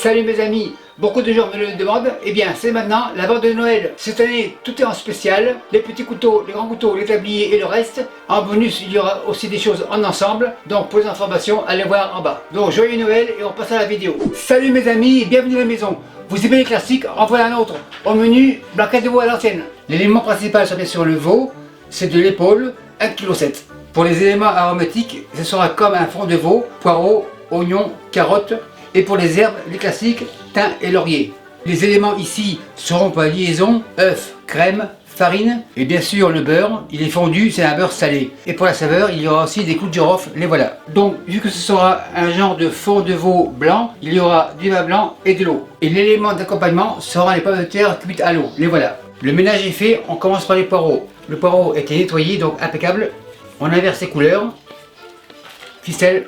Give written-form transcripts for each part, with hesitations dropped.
Salut mes amis, beaucoup de gens me le demandent, et bien c'est maintenant la vente de Noël. Cette année tout est en spécial, les petits couteaux, les grands couteaux, les tabliers et le reste. En bonus il y aura aussi des choses en ensemble, donc pour les informations allez voir en bas. Donc joyeux Noël et on passe à la vidéo. Salut mes amis, bienvenue à la maison. Vous aimez les classiques, en voilà un autre. Au menu, blanquette de veau à l'ancienne. L'élément principal c'est bien sûr le veau, c'est de l'épaule, 1,7 kg. Pour les éléments aromatiques, ce sera comme un fond de veau, poireaux, oignons, carottes. Et pour les herbes, les classiques, thym et laurier. Les éléments ici seront pour la liaison, œufs, crème, farine et bien sûr le beurre. Il est fondu, c'est un beurre salé. Et pour la saveur, il y aura aussi des clous de girofle, les voilà. Donc vu que ce sera un genre de fond de veau blanc, il y aura du vin blanc et de l'eau. Et l'élément d'accompagnement sera les pommes de terre cuites à l'eau, les voilà. Le ménage est fait, on commence par les poireaux. Le poireau était nettoyé, donc impeccable. On inverse les couleurs, ficelle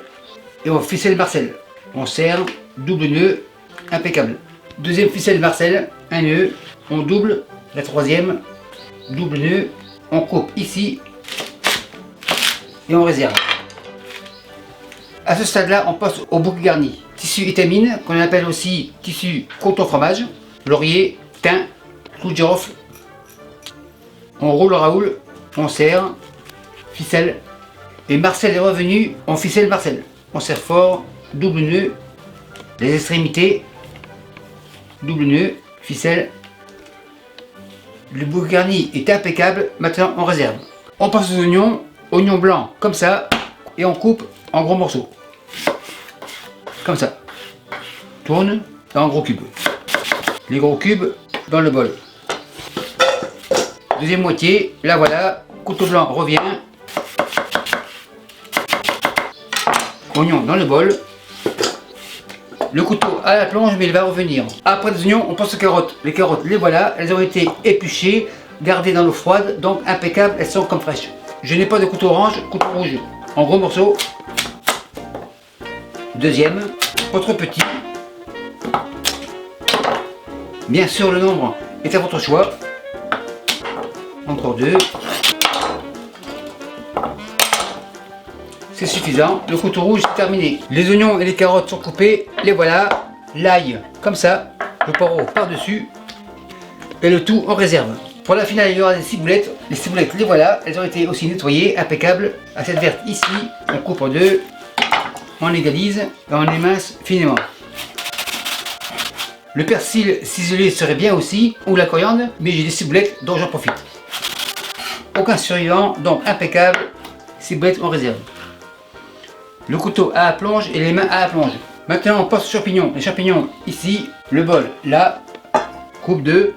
et on ficelle Marcel. On serre, double nœud, impeccable. Deuxième ficelle Marcel, un nœud, on double, la troisième, double nœud, on coupe ici et on réserve. À ce stade-là, on passe au bouquet garni. Tissu étamine, qu'on appelle aussi tissu coton fromage, laurier, thym, clou de girofle. On roule au raoul, on serre, ficelle, et Marcel est revenu, on ficelle Marcel. On serre fort, double nœud, les extrémités, double nœud, ficelle. Le bouquet garni est impeccable, maintenant on réserve. On passe aux oignons, oignons blancs comme ça, et on coupe en gros morceaux. Comme ça. Tourne en gros cubes. Les gros cubes dans le bol. Deuxième moitié, là voilà, couteau blanc revient. Oignon dans le bol. Le couteau à la plonge, mais il va revenir. Après les oignons, on passe aux carottes. Les carottes, les voilà, elles ont été épluchées, gardées dans l'eau froide, donc impeccables, elles sont comme fraîches. Je n'ai pas de couteau orange, couteau rouge. En gros morceaux. Deuxième, pas trop petit. Bien sûr, le nombre est à votre choix. Encore deux. C'est suffisant, le couteau rouge c'est terminé. Les oignons et les carottes sont coupés, les voilà. L'ail comme ça, le poireau par-dessus. Et le tout en réserve. Pour la finale, il y aura des ciboulettes. Les ciboulettes, les voilà, elles ont été aussi nettoyées, impeccables. Assiette verte ici, on coupe en deux, on égalise et on émince finement. Le persil ciselé serait bien aussi, ou la coriandre, mais j'ai des ciboulettes dont j'en profite. Aucun survivant, donc impeccable, ciboulettes en réserve. Le couteau à la plonge et les mains à la plonge. Maintenant on passe aux champignons. Les champignons ici, le bol là, coupe 2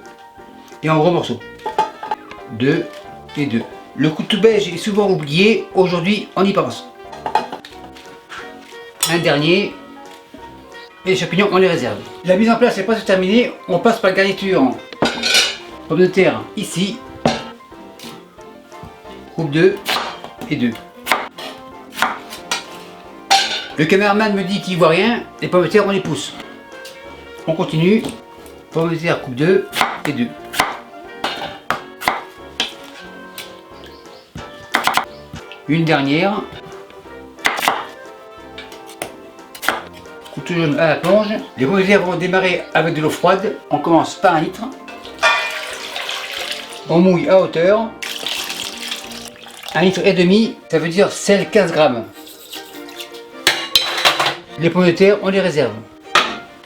et en gros morceaux. 2 et 2. Le couteau beige est souvent oublié, aujourd'hui on y pense. Un dernier. Et les champignons on les réserve. La mise en place est presque terminée, on passe par la garniture. Pommes de terre ici. Coupe 2 et 2. Le caméraman me dit qu'il voit rien, les pommes de terre on les pousse. On continue, pommes de terre coupe 2 et 2. Une dernière. Couteau jaune à la plonge. Les pommes de terre vont démarrer avec de l'eau froide. On commence par 1 litre. On mouille à hauteur. 1,5 litre, ça veut dire sel 15 grammes. Les pommes de terre, on les réserve.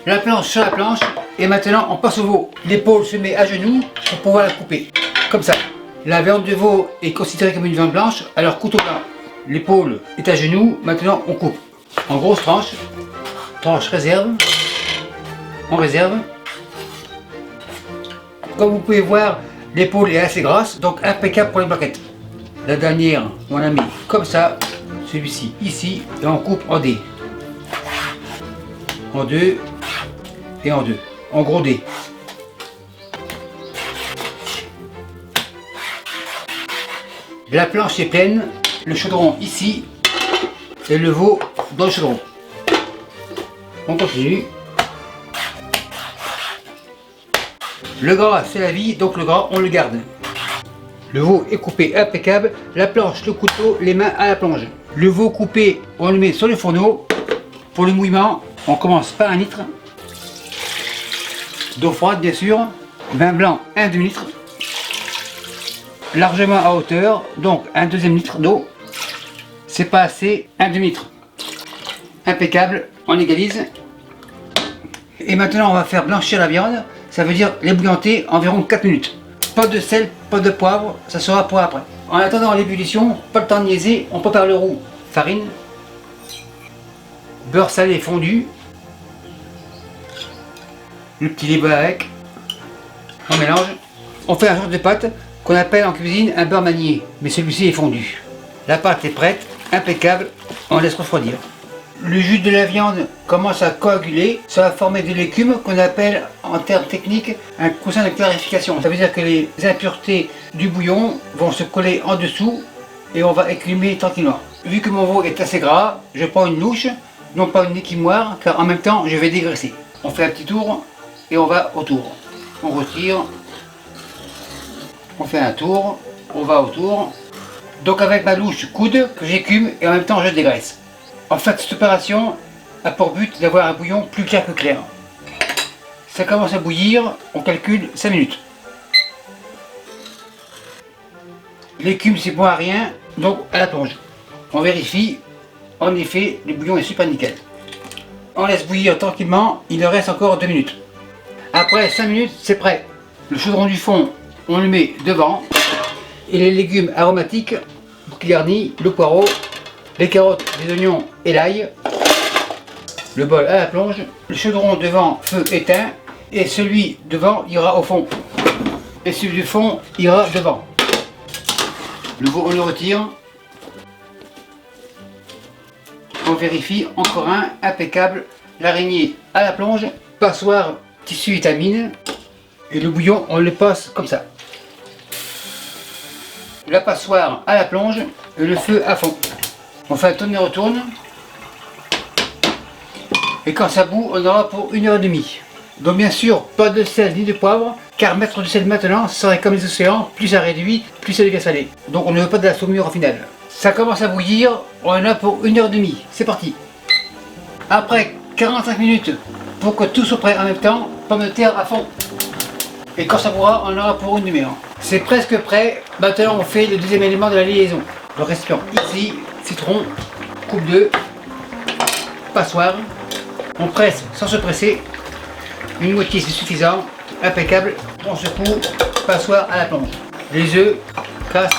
La planche sur la planche, et maintenant on passe au veau. L'épaule se met à genoux pour pouvoir la couper. Comme ça. La viande de veau est considérée comme une viande blanche, alors couteau blanc. L'épaule est à genoux, maintenant on coupe. En grosses tranches. Tranche réserve. On réserve. Comme vous pouvez voir, l'épaule est assez grasse, donc impeccable pour les blanquettes. La dernière, on la met comme ça, celui-ci ici, et on coupe en dés. En 2 et en 2, en gros dés. La planche est pleine, le chaudron ici, et le veau dans le chaudron. On continue. Le gras c'est la vie, donc le gras on le garde. Le veau est coupé impeccable, la planche, le couteau, les mains à la plonge. Le veau coupé, on le met sur le fourneau. Pour le mouillement, on commence par 1 litre. D'eau froide bien sûr. Vin blanc, un demi-litre. Largement à hauteur, donc un deuxième litre d'eau. C'est pas assez, un demi-litre. Impeccable, on égalise. Et maintenant on va faire blanchir la viande. Ça veut dire l'ébouillanter environ 4 minutes. Pas de sel, pas de poivre, ça sera pour après. En attendant l'ébullition, pas le temps de niaiser, on prépare le roux. Farine, beurre salé fondu, le petit lait avec, on mélange. On fait un genre de pâte qu'on appelle en cuisine un beurre manié, mais celui-ci est fondu. La pâte est prête, impeccable, on laisse refroidir. Le jus de la viande commence à coaguler, ça va former de l'écume qu'on appelle en termes techniques un coussin de clarification. Ça veut dire que les impuretés du bouillon vont se coller en dessous et on va écumer tranquillement. Vu que mon veau est assez gras, je prends une louche, non pas une écumoire, car en même temps je vais dégraisser. On fait un petit tour et on va autour. On retire, on fait un tour, on va autour. Donc avec ma louche coude que j'écume et en même temps je dégraisse. En fait, cette opération a pour but d'avoir un bouillon plus clair que clair. Ça commence à bouillir, on calcule 5 minutes. L'écume c'est bon à rien, donc à la plonge. On vérifie, en effet, le bouillon est super nickel. On laisse bouillir tranquillement, il reste encore 2 minutes. Après 5 minutes, c'est prêt. Le chaudron du fond, on le met devant. Et les légumes aromatiques qui garnissent, le poireau, les carottes, les oignons et l'ail. Le bol à la plonge, le chaudron devant, feu éteint, et celui devant ira au fond. Et celui du fond ira devant. Le veau on le retire. On vérifie, encore un, impeccable. L'araignée à la plonge, passoire, tissu vitamine. Et le bouillon, on le passe comme ça. La passoire à la plonge et le feu à fond. On fait un tourne et retourne. Et quand ça bout, on aura pour 1h30. Donc bien sûr, pas de sel ni de poivre, car mettre du sel maintenant, ça serait comme les océans, plus ça réduit, plus ça devient salé. Donc on ne veut pas de la saumure au final. Ça commence à bouillir, on en a pour 1h30. C'est parti. Après 45 minutes, pour que tout soit prêt en même temps, pomme de terre à fond. Et quand ça boira, on en aura pour une demi-heure. C'est presque prêt. Maintenant, on fait le deuxième élément de la liaison. Le récipient ici, citron, coupe d'œuf, passoire. On presse sans se presser. Une moitié c'est suffisant. Impeccable. On secoue, passoire à la plonge. Les œufs, casse,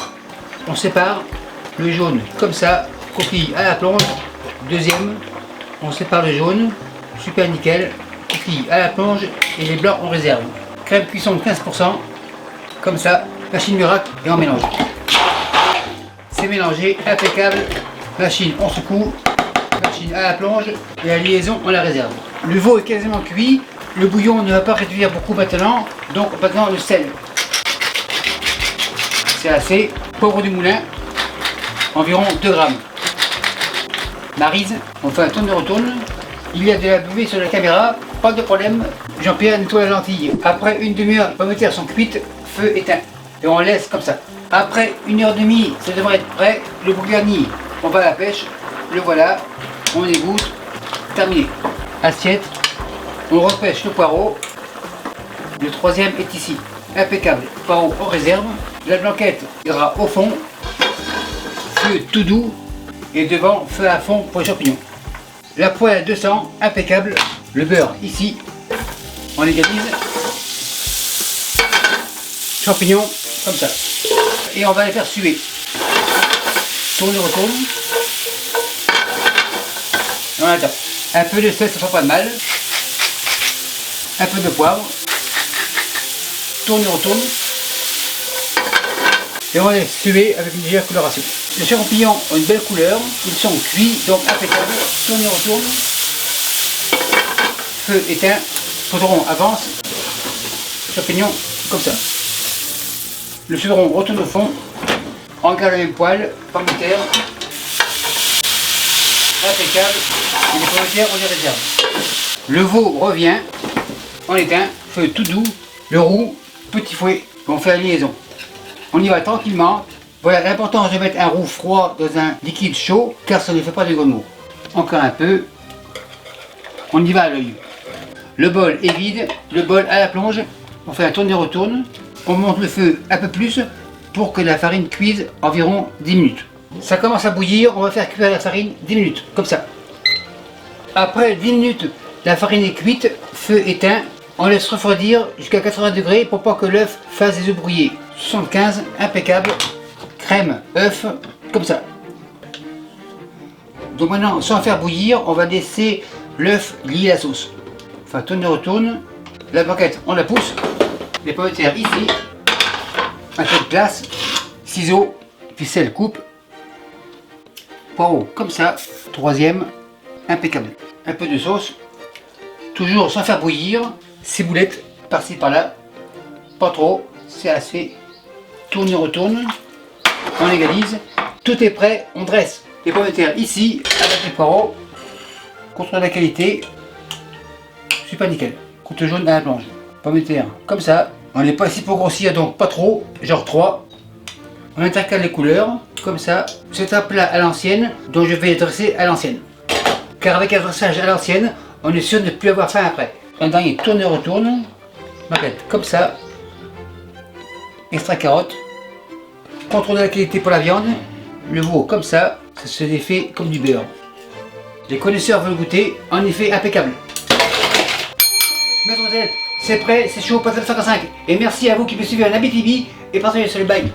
on sépare. Le jaune comme ça, coquille à la plonge. Deuxième, on sépare le jaune. Super nickel. Coquille à la plonge et les blancs on réserve. Crème cuisson de 15%. Comme ça, machine miracle et on mélange. C'est mélangé, impeccable. Machine, on secoue. Machine à la plonge et la liaison, on la réserve. Le veau est quasiment cuit. Le bouillon ne va pas réduire beaucoup maintenant. Donc maintenant le sel. C'est assez. Poivre du moulin, environ 2 grammes. Maryse, on fait un tourne de retourne. Il y a de la buvée sur la caméra, pas de problème. Jean-Pierre nettoie la lentille. Après une demi-heure, les pommes de terre sont cuites, feu éteint. Et on laisse comme ça. Après 1h30, ça devrait être prêt. Le veau garni, on va à la pêche. Le voilà, on égoutte. Terminé. Assiette, on repêche le poireau. Le troisième est ici. Impeccable. Poireau en réserve. La blanquette ira au fond. Feu tout doux. Et devant, feu à fond pour les champignons. La poêle à 200, impeccable. Le beurre ici. On égalise. Champignons, comme ça. Et on va les faire suer. Tourne, retourne. Et on attend. Un peu de sel, ça ne fera pas de mal. Un peu de poivre. Tourne, retourne. Et on va les suer avec une légère coloration. Les champignons ont une belle couleur. Ils sont cuits, donc impeccable. Tourne, retourne. Feu éteint. Chaudron avance. Champignons, comme ça. Le chaudron retourne au fond. On garde la même poêle. Pommes de terre. Impeccable. Et les pommes de terre, on les réserve. Le veau revient. On éteint. Feu tout doux. Le roux. Petit fouet. On fait la liaison. On y va tranquillement. Voilà l'importance de mettre un roux froid dans un liquide chaud, car ça ne fait pas de grenouilles. Encore un peu. On y va à l'œil. Le bol est vide, le bol à la plonge. On fait un tourne et retourne. On monte le feu un peu plus pour que la farine cuise environ 10 minutes. Ça commence à bouillir, on va faire cuire la farine 10 minutes, comme ça. Après 10 minutes, la farine est cuite, feu éteint. On laisse refroidir jusqu'à 80 degrés pour pas que l'œuf fasse des œufs brouillés. 75, impeccable. Crème, œuf, comme ça. Donc maintenant, sans faire bouillir, on va laisser l'œuf lier la sauce. Enfin, tourne et retourne. La blanquette, on la pousse. Les pommes de terre ici. Un peu de glace, ciseaux, ficelle, coupe. Poireaux, comme ça. Troisième, impeccable. Un peu de sauce. Toujours sans faire bouillir. Ciboulettes, par-ci par-là. Pas trop, c'est assez. Tourne et retourne. On égalise. Tout est prêt, on dresse les pommes de terre ici avec les poireaux. Contrôle la qualité. Super nickel. Croûte jaune à la plonge. Pommes de terre comme ça. On n'est pas ici pour grossir, donc pas trop, genre 3. On intercale les couleurs, comme ça. C'est un plat à l'ancienne, dont je vais dresser à l'ancienne. Car avec un dressage à l'ancienne, on est sûr de ne plus avoir faim après. Un dernier tourne et retourne. Marquette comme ça. Extra carotte. Contrôle de la qualité pour la viande. Le veau comme ça se défait comme du beurre. Les connaisseurs veulent goûter, en effet impeccable. Maître d'hôtel, c'est prêt, c'est chaud, pas 55. Et merci à vous qui me suivez en Abitibi et partagez sur le bail.